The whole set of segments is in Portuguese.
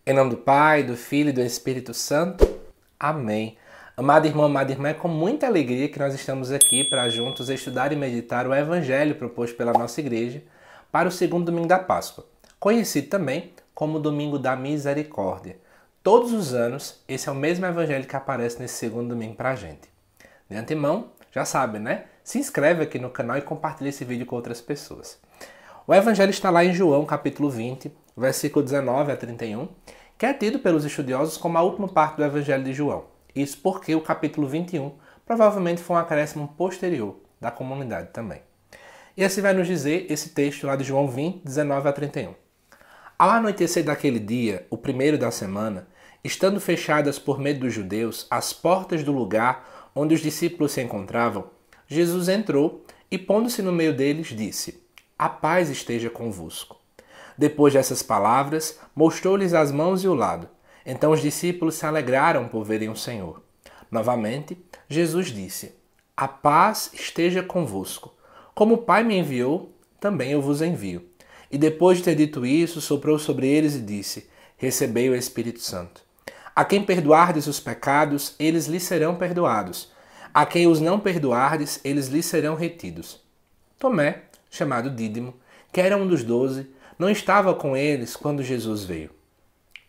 Em nome do Pai, do Filho e do Espírito Santo. Amém. Amado irmão, amada irmã, é com muita alegria que nós estamos aqui para juntos estudar e meditar o Evangelho proposto pela nossa igreja para o segundo domingo da Páscoa, conhecido também como o Domingo da Misericórdia. Todos os anos, esse é o mesmo Evangelho que aparece nesse segundo domingo para a gente. De antemão, já sabe, né? Se inscreve aqui no canal e compartilha esse vídeo com outras pessoas. O Evangelho está lá em João, capítulo 20, versículo 19 a 31, que é tido pelos estudiosos como a última parte do Evangelho de João. Isso porque o capítulo 21 provavelmente foi um acréscimo posterior da comunidade também. E assim vai nos dizer esse texto lá de João 20, 19 a 31. Ao anoitecer daquele dia, o primeiro da semana, estando fechadas por medo dos judeus as portas do lugar onde os discípulos se encontravam, Jesus entrou e, pondo-se no meio deles, disse: "A paz esteja convosco." Depois dessas palavras, mostrou-lhes as mãos e o lado. Então os discípulos se alegraram por verem o Senhor. Novamente, Jesus disse: "A paz esteja convosco. Como o Pai me enviou, também eu vos envio." E depois de ter dito isso, soprou sobre eles e disse: "Recebei o Espírito Santo. A quem perdoardes os pecados, eles lhes serão perdoados. A quem os não perdoardes, eles lhes serão retidos." Tomé, chamado Dídimo, que era um dos 12, não estava com eles quando Jesus veio.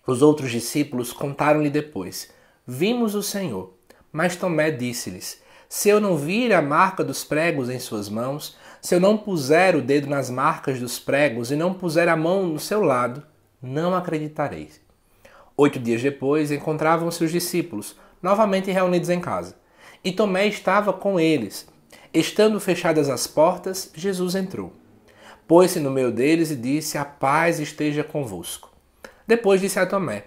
Os outros discípulos contaram-lhe depois: "Vimos o Senhor." Mas Tomé disse-lhes: "Se eu não vir a marca dos pregos em suas mãos, se eu não puser o dedo nas marcas dos pregos e não puser a mão no seu lado, não acreditarei." 8 dias depois, encontravam-se os discípulos, novamente reunidos em casa. E Tomé estava com eles. Estando fechadas as portas, Jesus entrou. Pôs-se no meio deles e disse: "A paz esteja convosco." Depois disse a Tomé: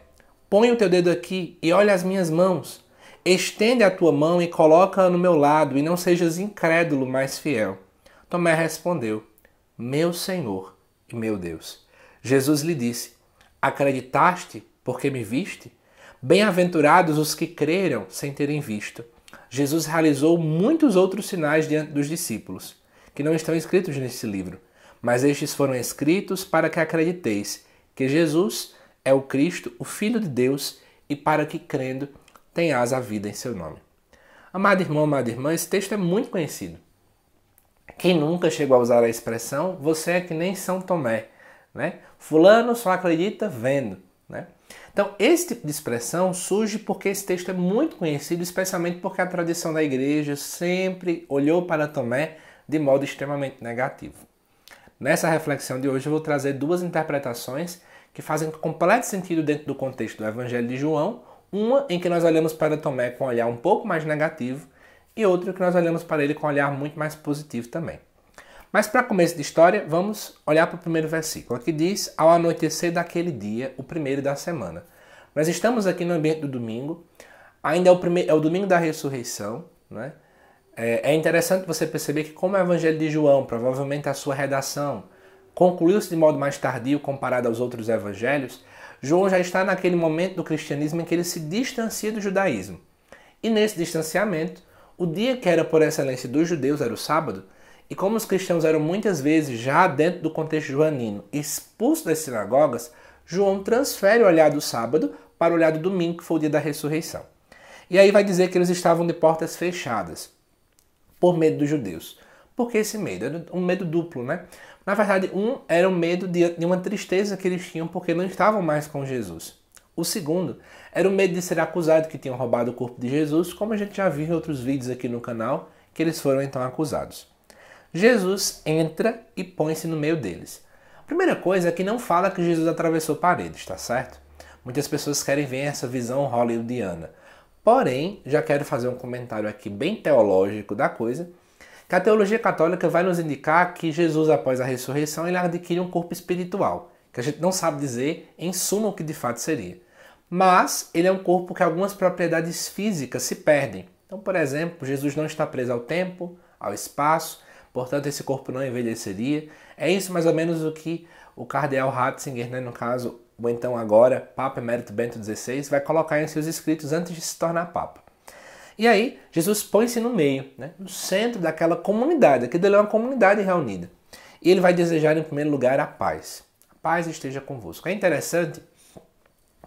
"Põe o teu dedo aqui e olha as minhas mãos. Estende a tua mão e coloca-a no meu lado, e não sejas incrédulo, mas fiel." Tomé respondeu: "Meu Senhor e meu Deus." Jesus lhe disse: "Acreditaste porque me viste? Bem-aventurados os que creram sem terem visto." Jesus realizou muitos outros sinais diante dos discípulos, que não estão escritos neste livro, mas estes foram escritos para que acrediteis que Jesus é o Cristo, o Filho de Deus, e para que, crendo, tenhas a vida em seu nome. Amado irmão, amada irmã, esse texto é muito conhecido. Quem nunca chegou a usar a expressão "você é que nem São Tomé", né? Fulano só acredita vendo, né? Então, esse tipo de expressão surge porque esse texto é muito conhecido, especialmente porque a tradição da igreja sempre olhou para Tomé de modo extremamente negativo. Nessa reflexão de hoje eu vou trazer duas interpretações que fazem completo sentido dentro do contexto do Evangelho de João, uma em que nós olhamos para Tomé com um olhar um pouco mais negativo e outra que nós olhamos para ele com um olhar muito mais positivo também. Mas para começo de história, vamos olhar para o primeiro versículo, que diz: "Ao anoitecer daquele dia, o primeiro da semana." Nós estamos aqui no ambiente do domingo, ainda é o domingo da ressurreição, né? É interessante você perceber que, como o Evangelho de João, provavelmente a sua redação, concluiu-se de modo mais tardio comparado aos outros evangelhos, João já está naquele momento do cristianismo em que ele se distancia do judaísmo. E nesse distanciamento, o dia que era por excelência dos judeus era o sábado, e como os cristãos eram muitas vezes, já dentro do contexto joanino, expulsos das sinagogas, João transfere o olhar do sábado para o olhar do domingo, que foi o dia da ressurreição. E aí vai dizer que eles estavam de portas fechadas, por medo dos judeus. Por que esse medo? Era um medo duplo, né? Na verdade, um era o medo de uma tristeza que eles tinham porque não estavam mais com Jesus. O segundo era o medo de ser acusado que tinham roubado o corpo de Jesus, como a gente já viu em outros vídeos aqui no canal, que eles foram então acusados. Jesus entra e põe-se no meio deles. A primeira coisa é que não fala que Jesus atravessou paredes, tá certo? Muitas pessoas querem ver essa visão hollywoodiana. Porém, já quero fazer um comentário aqui bem teológico da coisa, que a teologia católica vai nos indicar que Jesus, após a ressurreição, ele adquire um corpo espiritual, que a gente não sabe dizer, em suma, o que de fato seria. Mas ele é um corpo que algumas propriedades físicas se perdem. Então, por exemplo, Jesus não está preso ao tempo, ao espaço, portanto esse corpo não envelheceria. É isso mais ou menos o que o cardeal Ratzinger, né, no caso, ou então agora, Papa Emérito Bento XVI, vai colocar em seus escritos antes de se tornar Papa. E aí, Jesus põe-se no meio, né, no centro daquela comunidade, aquilo é uma comunidade reunida. E ele vai desejar, em primeiro lugar, a paz. A paz esteja convosco. É interessante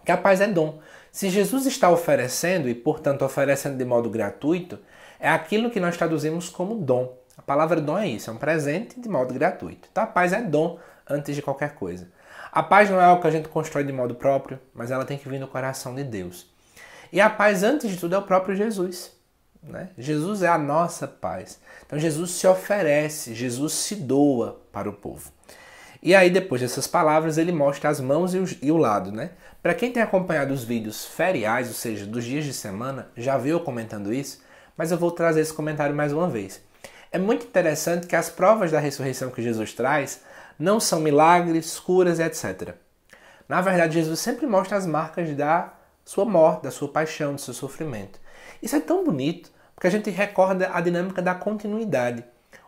que a paz é dom. Se Jesus está oferecendo e, portanto, oferecendo de modo gratuito, é aquilo que nós traduzimos como dom. A palavra dom é isso, é um presente de modo gratuito. Então a paz é dom antes de qualquer coisa. A paz não é algo que a gente constrói de modo próprio, mas ela tem que vir do coração de Deus. E a paz, antes de tudo, é o próprio Jesus, né? Jesus é a nossa paz. Então Jesus se oferece, Jesus se doa para o povo. E aí, depois dessas palavras, ele mostra as mãos e o lado, né? Para quem tem acompanhado os vídeos feriais, ou seja, dos dias de semana, já viu eu comentando isso, mas eu vou trazer esse comentário mais uma vez. É muito interessante que as provas da ressurreição que Jesus traz não são milagres, curas, etc. Na verdade, Jesus sempre mostra as marcas da sua morte, da sua paixão, do seu sofrimento. Isso é tão bonito, porque a gente recorda a dinâmica da continuidade.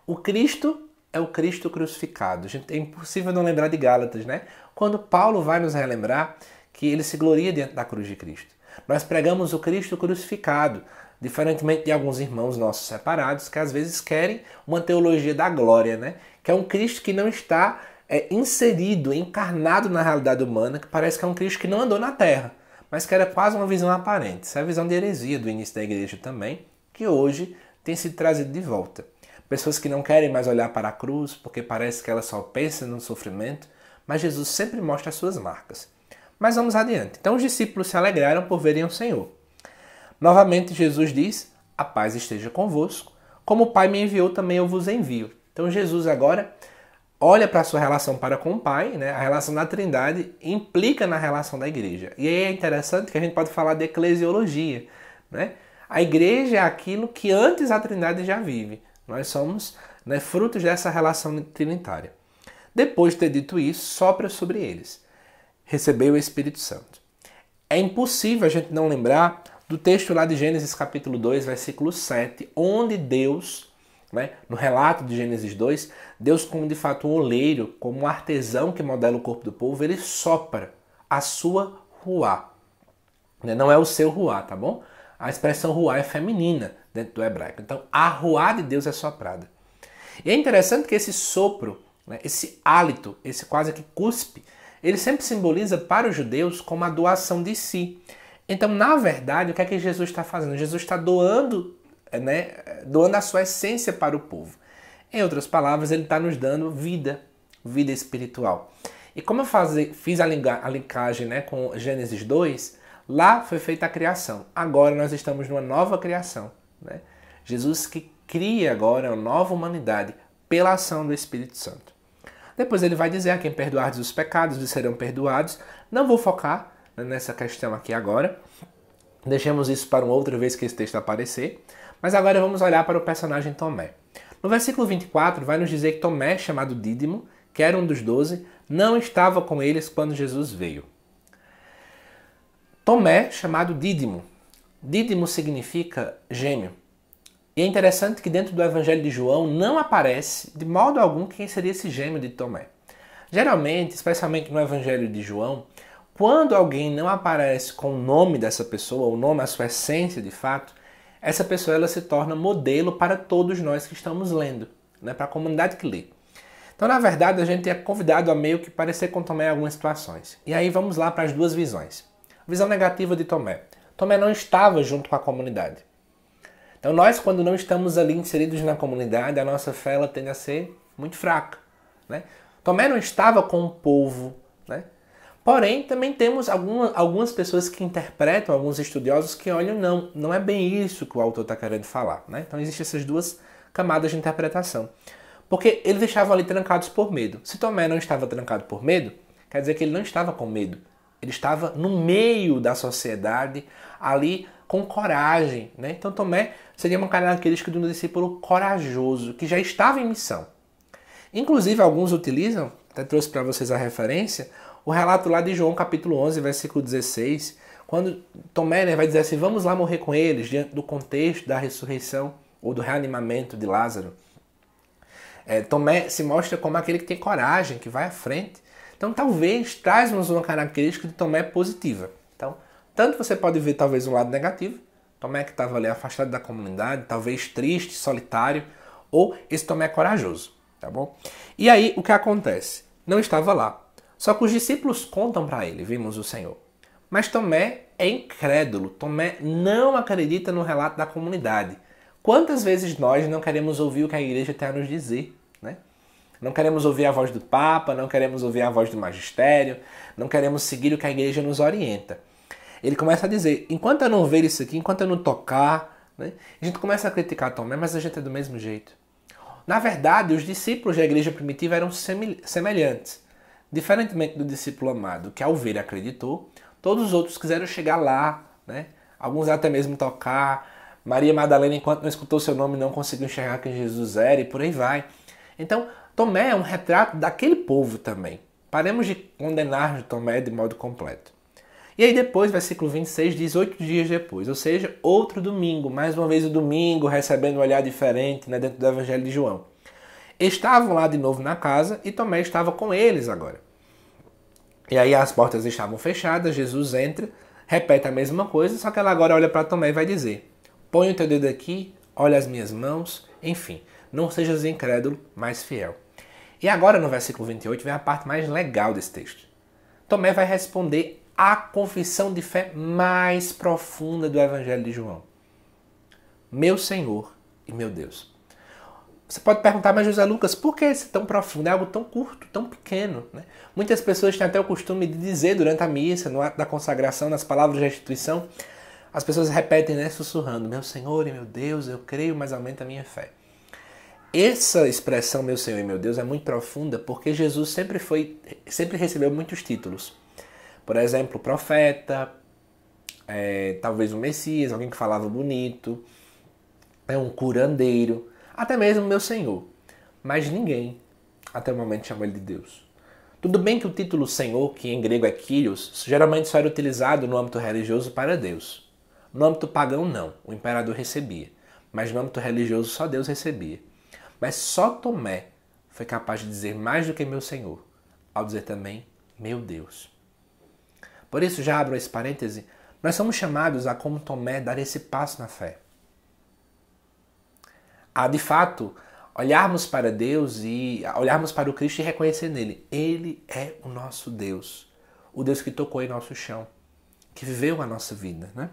O Cristo é o Cristo crucificado. É impossível não lembrar de Gálatas, né? Quando Paulo vai nos relembrar que ele se gloria diante da cruz de Cristo. Nós pregamos o Cristo crucificado, diferentemente de alguns irmãos nossos separados, que às vezes querem uma teologia da glória, né? Que é um Cristo que não está inserido, encarnado na realidade humana, que parece que é um Cristo que não andou na terra, mas que era quase uma visão aparente. Essa é a visão de heresia do início da igreja também, que hoje tem sido trazido de volta. Pessoas que não querem mais olhar para a cruz, porque parece que ela só pensa no sofrimento, mas Jesus sempre mostra as suas marcas. Mas vamos adiante. Então os discípulos se alegraram por verem o Senhor. Novamente Jesus diz, a paz esteja convosco, como o Pai me enviou, também eu vos envio. Então Jesus agora olha para a sua relação para com o Pai, né? A relação da Trindade implica na relação da igreja. E aí é interessante que a gente pode falar de eclesiologia, né? A igreja é aquilo que antes a Trindade já vive. Nós somos, né, frutos dessa relação trinitária. Depois de ter dito isso, sopra sobre eles. Recebeu o Espírito Santo. É impossível a gente não lembrar do texto lá de Gênesis capítulo 2, versículo 7, onde Deus, né, no relato de Gênesis 2, Deus como de fato um oleiro, como um artesão que modela o corpo do povo, ele sopra a sua ruá. Não é o seu ruá, tá bom? A expressão ruá é feminina dentro do hebraico. Então, a ruá de Deus é soprada. E é interessante que esse sopro, né, esse hálito, esse quase que cuspe, ele sempre simboliza para os judeus como a doação de si. Então, na verdade, o que é que Jesus está fazendo? Jesus está doando, né, doando a sua essência para o povo. Em outras palavras, ele está nos dando vida, vida espiritual. E como eu fiz a linkagem, né, com Gênesis 2, lá foi feita a criação. Agora nós estamos numa nova criação, né? Jesus que cria agora uma nova humanidade pela ação do Espírito Santo. Depois ele vai dizer, a quem perdoardes os pecados, lhes serão perdoados. Não vou focar nessa questão aqui agora. Deixemos isso para uma outra vez que esse texto aparecer. Mas agora vamos olhar para o personagem Tomé. No versículo 24 vai nos dizer que Tomé, chamado Dídimo, que era um dos 12, não estava com eles quando Jesus veio. Tomé, chamado Dídimo. Dídimo significa gêmeo. E é interessante que dentro do Evangelho de João não aparece de modo algum quem seria esse gêmeo de Tomé. Geralmente, especialmente no Evangelho de João, quando alguém não aparece com o nome dessa pessoa, o nome, a sua essência de fato, essa pessoa ela se torna modelo para todos nós que estamos lendo, né? Para a comunidade que lê. Então, na verdade, a gente é convidado a meio que parecer com Tomé em algumas situações. E aí vamos lá para as duas visões. Visão negativa de Tomé. Tomé não estava junto com a comunidade. Então nós, quando não estamos ali inseridos na comunidade, a nossa fé ela tende a ser muito fraca, né? Tomé não estava com o povo, né? Porém, também temos algumas pessoas que interpretam, alguns estudiosos que olham, não é bem isso que o autor está querendo falar, né? Então existem essas duas camadas de interpretação. Porque eles estavam ali trancados por medo. Se Tomé não estava trancado por medo, quer dizer que ele não estava com medo. Ele estava no meio da sociedade, ali com coragem, né? Então Tomé seria uma característica de um discípulo corajoso, que já estava em missão. Inclusive, alguns utilizam, até trouxe para vocês a referência, o relato lá de João capítulo 11, versículo 16, quando Tomé, né, vai dizer assim, vamos lá morrer com eles, diante do contexto da ressurreição ou do reanimamento de Lázaro. Tomé se mostra como aquele que tem coragem, que vai à frente. Então, talvez, traz-nos uma característica de Tomé positiva. Então, tanto você pode ver, talvez, um lado negativo, Tomé que estava ali afastado da comunidade, talvez triste, solitário, ou esse Tomé corajoso, tá bom? E aí, o que acontece? Não estava lá. Só que os discípulos contam para ele, vimos o Senhor. Mas Tomé é incrédulo. Tomé não acredita no relato da comunidade. Quantas vezes nós não queremos ouvir o que a igreja tem a nos dizer, né? Não queremos ouvir a voz do Papa, não queremos ouvir a voz do magistério, não queremos seguir o que a igreja nos orienta. Ele começa a dizer, enquanto eu não ver isso aqui, enquanto eu não tocar, né? A gente começa a criticar Tomé, mas a gente é do mesmo jeito. Na verdade, os discípulos da igreja primitiva eram semelhantes. Diferentemente do discípulo amado, que ao ver acreditou, todos os outros quiseram chegar lá, né? Alguns até mesmo tocar. Maria Madalena, enquanto não escutou seu nome, não conseguiu enxergar quem Jesus era e por aí vai. Então, Tomé é um retrato daquele povo também. Paremos de condenar Tomé de modo completo. E aí depois, versículo 26, diz 8 dias depois, ou seja, outro domingo, mais uma vez o domingo, recebendo um olhar diferente, né, dentro do Evangelho de João. Estavam lá de novo na casa e Tomé estava com eles agora. E aí as portas estavam fechadas, Jesus entra, repete a mesma coisa, só que ela agora olha para Tomé e vai dizer, põe o teu dedo aqui, olha as minhas mãos, enfim, não sejas incrédulo, mas fiel. E agora no versículo 28 vem a parte mais legal desse texto. Tomé vai responder a confissão de fé mais profunda do Evangelho de João. Meu Senhor e meu Deus. Você pode perguntar, mas José Lucas, por que esse tão profundo? É algo tão curto, tão pequeno, né? Muitas pessoas têm até o costume de dizer durante a missa, no ato da consagração, nas palavras de restituição, as pessoas repetem, né, sussurrando, meu Senhor e meu Deus, eu creio, mas aumenta a minha fé. Essa expressão, meu Senhor e meu Deus, é muito profunda porque Jesus sempre recebeu muitos títulos. Por exemplo, profeta, talvez um Messias, alguém que falava bonito, um curandeiro, até mesmo meu Senhor. Mas ninguém, até o momento, chamou ele de Deus. Tudo bem que o título Senhor, que em grego é Kyrios, geralmente só era utilizado no âmbito religioso para Deus. No âmbito pagão, não. O imperador recebia. Mas no âmbito religioso, só Deus recebia. Mas só Tomé foi capaz de dizer mais do que meu Senhor, ao dizer também meu Deus. Por isso, já abro esse parêntese, nós somos chamados a, como Tomé, dar esse passo na fé. A, de fato, olharmos para Deus e olharmos para o Cristo e reconhecer nele. Ele é o nosso Deus. O Deus que tocou em nosso chão, que viveu a nossa vida, né?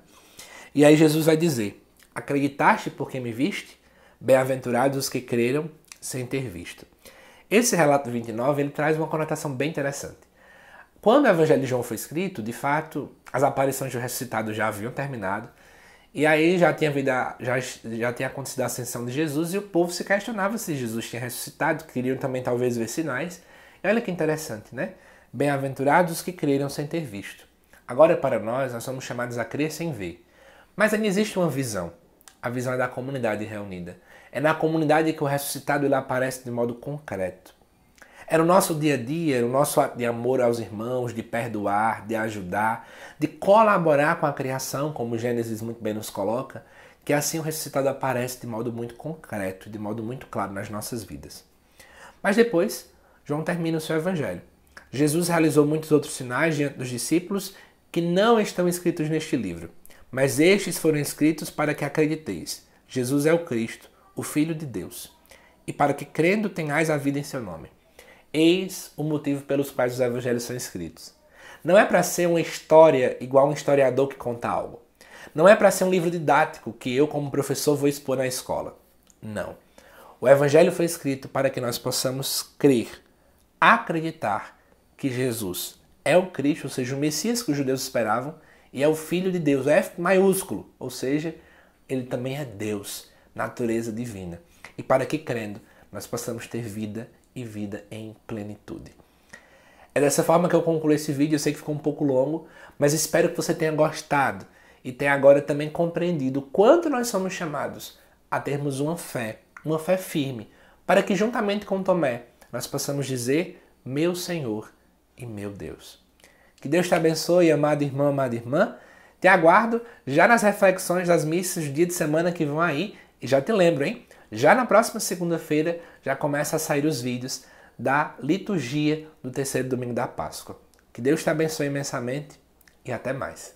E aí Jesus vai dizer, acreditaste porque me viste? Bem-aventurados os que creram sem ter visto. Esse relato 29, ele traz uma conotação bem interessante. Quando o Evangelho de João foi escrito, de fato, as aparições do ressuscitado já haviam terminado, e aí já tinha acontecido a ascensão de Jesus, e o povo se questionava se Jesus tinha ressuscitado, queriam também talvez ver sinais. E olha que interessante, né? Bem-aventurados os que creram sem ter visto. Agora, para nós somos chamados a crer sem ver. Mas ainda existe uma visão. A visão é da comunidade reunida. É na comunidade que o ressuscitado ele aparece de modo concreto. É no nosso dia a dia, no nosso ato de amor aos irmãos, de perdoar, de ajudar, de colaborar com a criação, como Gênesis muito bem nos coloca, que assim o ressuscitado aparece de modo muito concreto, de modo muito claro nas nossas vidas. Mas depois, João termina o seu evangelho. Jesus realizou muitos outros sinais diante dos discípulos que não estão escritos neste livro, mas estes foram escritos para que acrediteis. Jesus é o Cristo, o Filho de Deus, e para que crendo tenhais a vida em seu nome. Eis o motivo pelos quais os evangelhos são escritos. Não é para ser uma história igual um historiador que conta algo. Não é para ser um livro didático que eu, como professor, vou expor na escola. Não. O evangelho foi escrito para que nós possamos crer, acreditar que Jesus é o Cristo, ou seja, o Messias que os judeus esperavam, e é o Filho de Deus, F maiúsculo, ou seja, ele também é Deus, natureza divina. E para que crendo, nós possamos ter vida e vida em plenitude. É dessa forma que eu concluo esse vídeo. Eu sei que ficou um pouco longo, mas espero que você tenha gostado e tenha agora também compreendido o quanto nós somos chamados a termos uma fé firme, para que juntamente com Tomé nós possamos dizer meu Senhor e meu Deus. Que Deus te abençoe, amado irmão, amada irmã. Te aguardo já nas reflexões das missas do dia de semana que vão aí. E já te lembro, hein? Já na próxima segunda-feira já começa a sair os vídeos da liturgia do terceiro domingo da Páscoa. Que Deus te abençoe imensamente e até mais.